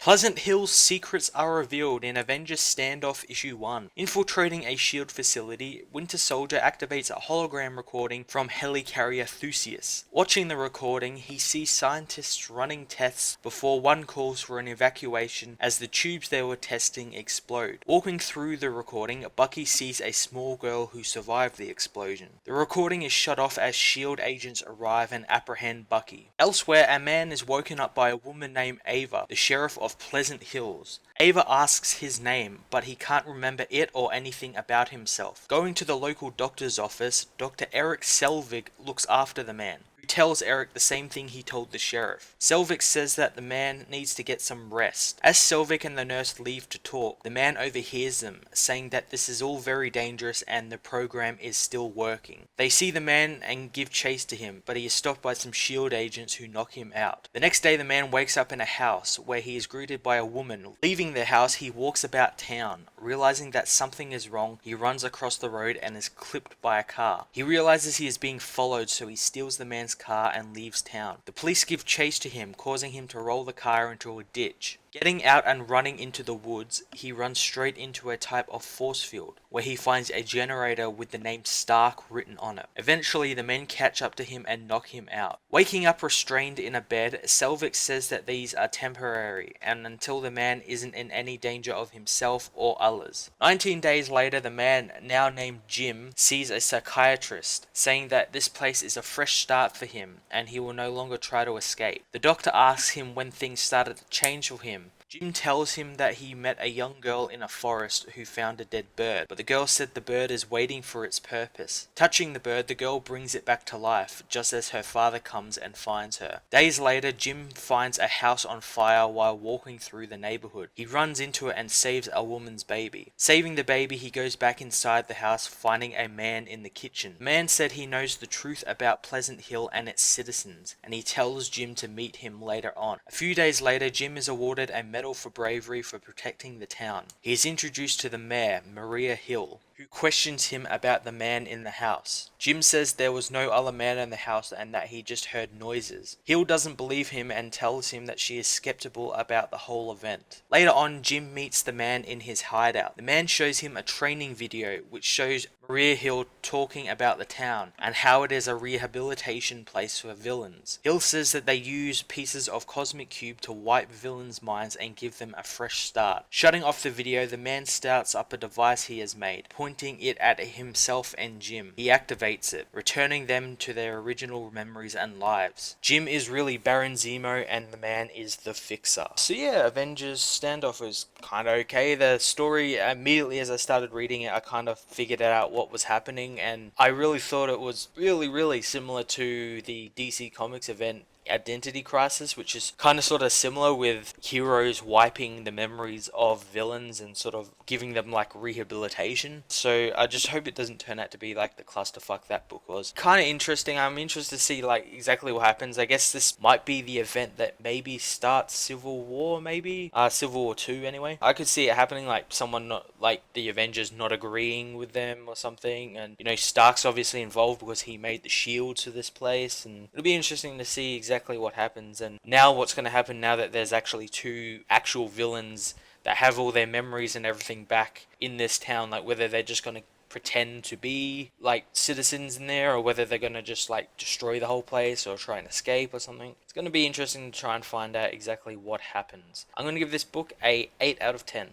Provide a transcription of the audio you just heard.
Pleasant Hill's secrets are revealed in Avengers Standoff Issue 1. Infiltrating a S.H.I.E.L.D. facility, Winter Soldier activates a hologram recording from helicarrier Thuseus. Watching the recording, he sees scientists running tests before one calls for an evacuation as the tubes they were testing explode. Walking through the recording, Bucky sees a small girl who survived the explosion. The recording is shut off as S.H.I.E.L.D. agents arrive and apprehend Bucky. Elsewhere, a man is woken up by a woman named Ava, the sheriff of Pleasant Hills. Ava asks his name, but he can't remember it or anything about himself. Going to the local doctor's office, Dr. Eric Selvig looks after the man, who tells Eric the same thing he told the sheriff. Selvig says that the man needs to get some rest. As Selvig and the nurse leave to talk, the man overhears them, saying that this is all very dangerous and the program is still working. They see the man and give chase to him, but he is stopped by some S.H.I.E.L.D. agents who knock him out. The next day, the man wakes up in a house where he is greeted by a woman. Leaving the house, he walks about town. Realizing that something is wrong, he runs across the road and is clipped by a car. He realizes he is being followed, so he steals the man's car and leaves town. The police give chase to him, causing him to roll the car into a ditch. Getting out and running into the woods, he runs straight into a type of force field, where he finds a generator with the name Stark written on it. Eventually, the men catch up to him and knock him out. Waking up restrained in a bed, Selvig says that these are temporary, and until the man isn't in any danger of himself or others. 19 days later, the man, now named Jim, sees a psychiatrist, saying that this place is a fresh start for him, and he will no longer try to escape. The doctor asks him when things started to change for him. Jim tells him that he met a young girl in a forest who found a dead bird, but the girl said the bird is waiting for its purpose. Touching the bird, the girl brings it back to life, just as her father comes and finds her. Days later, Jim finds a house on fire while walking through the neighborhood. He runs into it and saves a woman's baby. Saving the baby, he goes back inside the house, finding a man in the kitchen. The man said he knows the truth about Pleasant Hill and its citizens, and he tells Jim to meet him later on. A few days later, Jim is awarded a medal for bravery for protecting the town. He is introduced to the mayor, Maria Hill, who questions him about the man in the house. Jim says there was no other man in the house and that he just heard noises. Hill doesn't believe him and tells him that she is skeptical about the whole event. Later on, Jim meets the man in his hideout. The man shows him a training video which shows Maria Hill talking about the town and how it is a rehabilitation place for villains. Hill says that they use pieces of Cosmic Cube to wipe villains' minds and give them a fresh start. Shutting off the video, the man starts up a device he has made, pointing it at himself and Jim. He activates it, returning them to their original memories and lives. Jim is really Baron Zemo and the man is the Fixer. So yeah, Avengers Standoff was kind of okay. The story, immediately as I started reading it, I kind of figured out what was happening, and I really thought it was really similar to the DC Comics event Identity Crisis, which is kind of sort of similar, with heroes wiping the memories of villains and sort of giving them like rehabilitation. So I just hope it doesn't turn out to be like the clusterfuck that book was. Kind of interesting. I'm interested to see like exactly what happens. I guess this might be the event that maybe starts Civil War, maybe Civil War 2 anyway. I could see it happening, like someone not like the Avengers not agreeing with them or something, and you know Stark's obviously involved because he made the shield to this place, and it'll be interesting to see exactly what happens. And now what's going to happen now that there's actually two actual villains that have all their memories and everything back in this town, like whether they're just going to pretend to be like citizens in there or whether they're going to just like destroy the whole place or try and escape or something. It's going to be interesting to try and find out exactly what happens. I'm going to give this book a 8 out of 10.